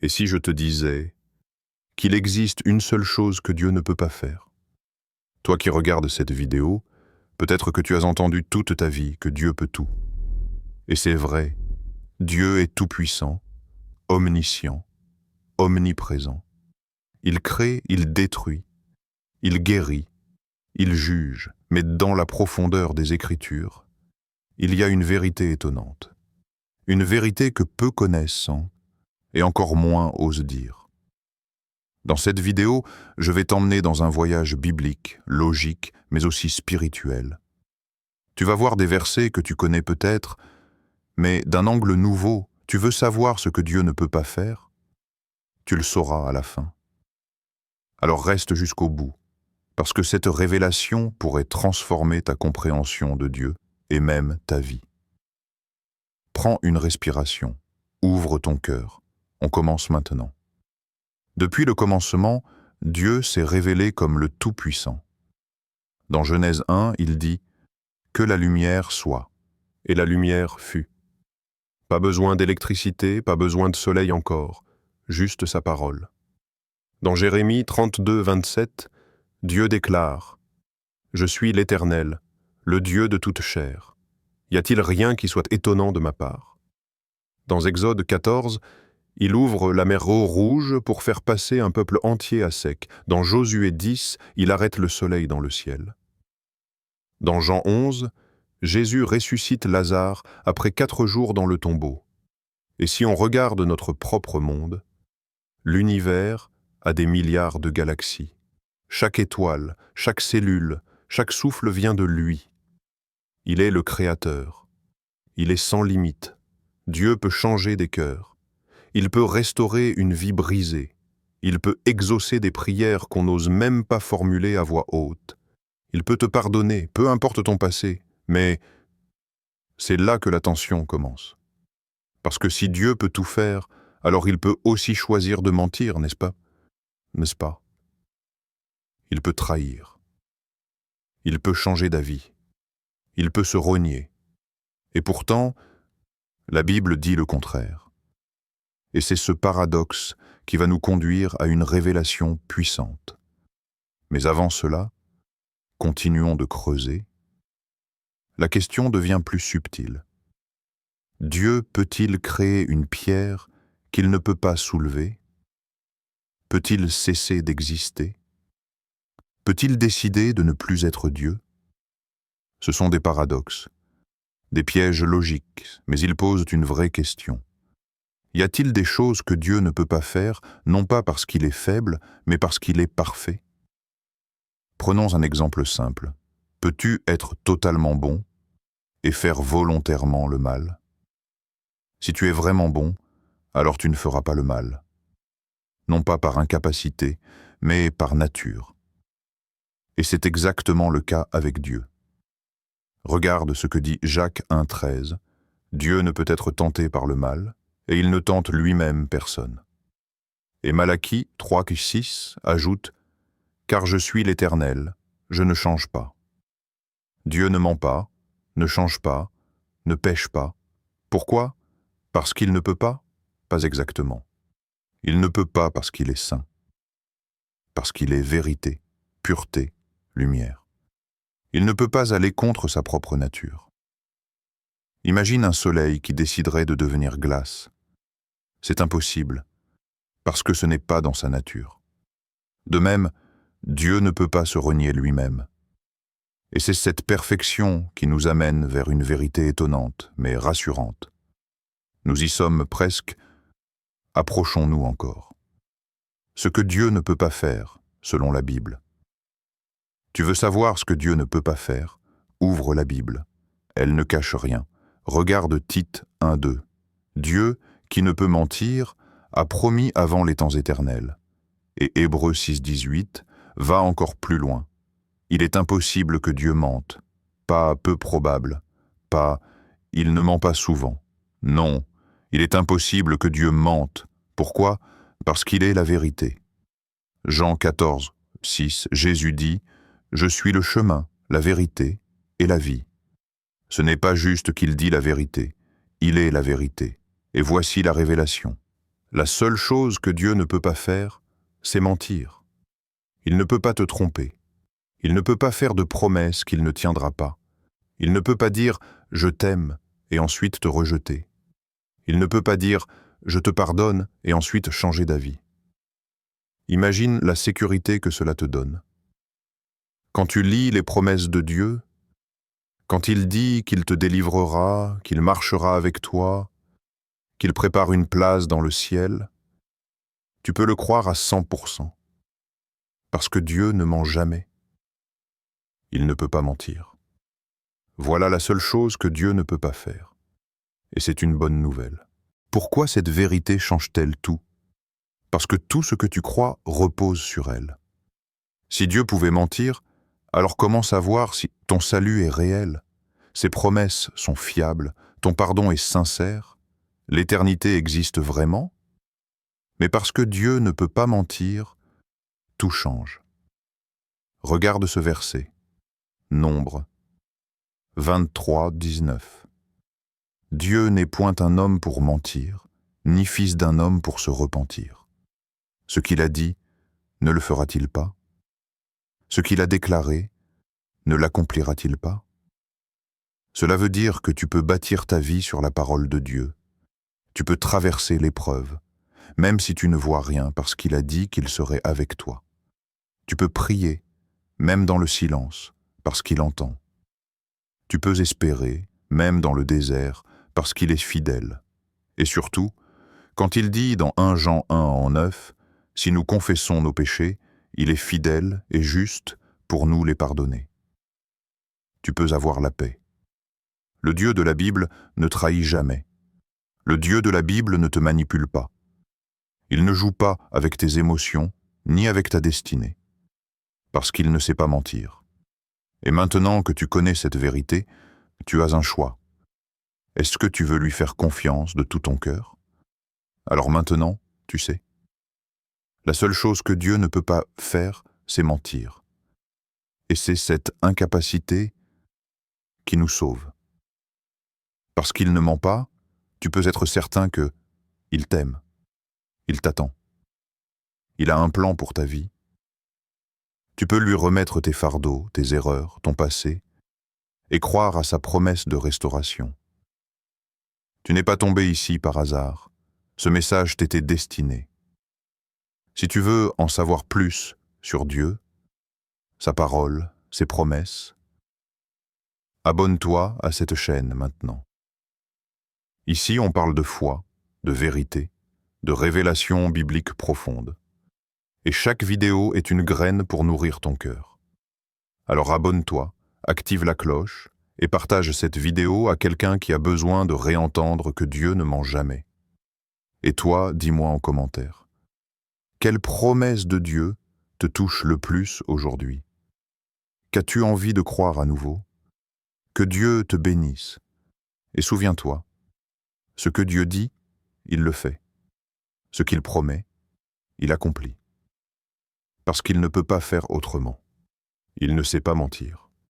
Et si je te disais qu'il existe une seule chose que Dieu ne peut pas faire? Toi qui regardes cette vidéo, peut-être que tu as entendu toute ta vie que Dieu peut tout. Et c'est vrai, Dieu est tout-puissant, omniscient, omniprésent. Il crée, il détruit, il guérit, il juge, mais dans la profondeur des Écritures, il y a une vérité étonnante. Une vérité que peu connaissent et encore moins osent dire. Dans cette vidéo, je vais t'emmener dans un voyage biblique, logique, mais aussi spirituel. Tu vas voir des versets que tu connais peut-être, mais d'un angle nouveau. Tu veux savoir ce que Dieu ne peut pas faire? Tu le sauras à la fin. Alors reste jusqu'au bout, parce que cette révélation pourrait transformer ta compréhension de Dieu et même ta vie. Prends une respiration, ouvre ton cœur. On commence maintenant. Depuis le commencement, Dieu s'est révélé comme le Tout-Puissant. Dans Genèse 1, il dit « Que la lumière soit », et la lumière fut. Pas besoin d'électricité, pas besoin de soleil encore, juste sa parole. Dans Jérémie 32, 27, Dieu déclare « Je suis l'Éternel, le Dieu de toute chair. Y a-t-il rien qui soit étonnant de ma part ?» Dans Exode 14, il ouvre la mer Rouge pour faire passer un peuple entier à sec. Dans Josué 10, il arrête le soleil dans le ciel. Dans Jean 11, Jésus ressuscite Lazare après 4 jours dans le tombeau. Et si on regarde notre propre monde, l'univers a des milliards de galaxies. Chaque étoile, chaque cellule, chaque souffle vient de lui. Il est le Créateur. Il est sans limite. Dieu peut changer des cœurs. Il peut restaurer une vie brisée. Il peut exaucer des prières qu'on n'ose même pas formuler à voix haute. Il peut te pardonner, peu importe ton passé, mais c'est là que la tension commence. Parce que si Dieu peut tout faire, alors il peut aussi choisir de mentir, n'est-ce pas? N'est-ce pas? Il peut trahir. Il peut changer d'avis. Il peut se renier. Et pourtant, la Bible dit le contraire. Et c'est ce paradoxe qui va nous conduire à une révélation puissante. Mais avant cela, continuons de creuser. La question devient plus subtile. Dieu peut-il créer une pierre qu'il ne peut pas soulever? Peut-il cesser d'exister? Peut-il décider de ne plus être Dieu? Ce sont des paradoxes, des pièges logiques, mais ils posent une vraie question. Y a-t-il des choses que Dieu ne peut pas faire, non pas parce qu'il est faible, mais parce qu'il est parfait? Prenons un exemple simple. Peux-tu être totalement bon et faire volontairement le mal? Si tu es vraiment bon, alors tu ne feras pas le mal. Non pas par incapacité, mais par nature. Et c'est exactement le cas avec Dieu. Regarde ce que dit Jacques 1,13. Dieu ne peut être tenté par le mal, et il ne tente lui-même personne. Et Malachie 3,6 ajoute « Car je suis l'Éternel, je ne change pas. » Dieu ne ment pas, ne change pas, ne pêche pas. Pourquoi? Parce qu'il ne peut pas? Pas exactement. Il ne peut pas parce qu'il est saint. Parce qu'il est vérité, pureté, lumière. Il ne peut pas aller contre sa propre nature. Imagine un soleil qui déciderait de devenir glace. C'est impossible, parce que ce n'est pas dans sa nature. De même, Dieu ne peut pas se renier lui-même. Et c'est cette perfection qui nous amène vers une vérité étonnante, mais rassurante. Nous y sommes presque, approchons-nous encore. Ce que Dieu ne peut pas faire, selon la Bible. Tu veux savoir ce que Dieu ne peut pas faire? Ouvre la Bible. Elle ne cache rien. Regarde Tite 1,2. Dieu, qui ne peut mentir, a promis avant les temps éternels. Et Hébreux 6,18 va encore plus loin. Il est impossible que Dieu mente, pas peu probable, pas « il ne ment pas souvent ». Non, il est impossible que Dieu mente. Pourquoi? Parce qu'il est la vérité. Jean 14, 6, Jésus dit « Je suis le chemin, la vérité et la vie ». Ce n'est pas juste qu'il dit la vérité, il est la vérité. Et voici la révélation. La seule chose que Dieu ne peut pas faire, c'est mentir. Il ne peut pas te tromper. Il ne peut pas faire de promesses qu'il ne tiendra pas. Il ne peut pas dire « je t'aime » et ensuite te rejeter. Il ne peut pas dire « je te pardonne » et ensuite changer d'avis. Imagine la sécurité que cela te donne. Quand tu lis les promesses de Dieu, quand il dit qu'il te délivrera, qu'il marchera avec toi, qu'il prépare une place dans le ciel, tu peux le croire à 100%, parce que Dieu ne ment jamais. Il ne peut pas mentir. Voilà la seule chose que Dieu ne peut pas faire. Et c'est une bonne nouvelle. Pourquoi cette vérité change-t-elle tout? Parce que tout ce que tu crois repose sur elle. Si Dieu pouvait mentir, alors comment savoir si ton salut est réel, ses promesses sont fiables, ton pardon est sincère, l'éternité existe vraiment? Mais parce que Dieu ne peut pas mentir, tout change. Regarde ce verset. Nombre 23, 19. Dieu n'est point un homme pour mentir, ni fils d'un homme pour se repentir. Ce qu'il a dit, ne le fera-t-il pas? Ce qu'il a déclaré, ne l'accomplira-t-il pas? Cela veut dire que tu peux bâtir ta vie sur la parole de Dieu. Tu peux traverser l'épreuve, même si tu ne vois rien, parce qu'il a dit qu'il serait avec toi. Tu peux prier, même dans le silence, parce qu'il entend. Tu peux espérer, même dans le désert, parce qu'il est fidèle. Et surtout, quand il dit dans 1 Jean 1 en 9, « Si nous confessons nos péchés, il est fidèle et juste pour nous les pardonner. » Tu peux avoir la paix. Le Dieu de la Bible ne trahit jamais. Le Dieu de la Bible ne te manipule pas. Il ne joue pas avec tes émotions, ni avec ta destinée. Parce qu'il ne sait pas mentir. Et maintenant que tu connais cette vérité, tu as un choix. Est-ce que tu veux lui faire confiance de tout ton cœur? Alors maintenant, tu sais. La seule chose que Dieu ne peut pas faire, c'est mentir. Et c'est cette incapacité qui nous sauve. Parce qu'il ne ment pas, tu peux être certain que il t'aime, il t'attend. Il a un plan pour ta vie. Tu peux lui remettre tes fardeaux, tes erreurs, ton passé, et croire à sa promesse de restauration. Tu n'es pas tombé ici par hasard. Ce message t'était destiné. Si tu veux en savoir plus sur Dieu, sa parole, ses promesses, abonne-toi à cette chaîne maintenant. Ici, on parle de foi, de vérité, de révélation biblique profonde. Et chaque vidéo est une graine pour nourrir ton cœur. Alors abonne-toi, active la cloche et partage cette vidéo à quelqu'un qui a besoin de réentendre que Dieu ne ment jamais. Et toi, dis-moi en commentaire. Quelle promesse de Dieu te touche le plus aujourd'hui? Qu'as-tu envie de croire à nouveau? Que Dieu te bénisse. Et souviens-toi, ce que Dieu dit, il le fait. Ce qu'il promet, il accomplit. Parce qu'il ne peut pas faire autrement. Il ne sait pas mentir.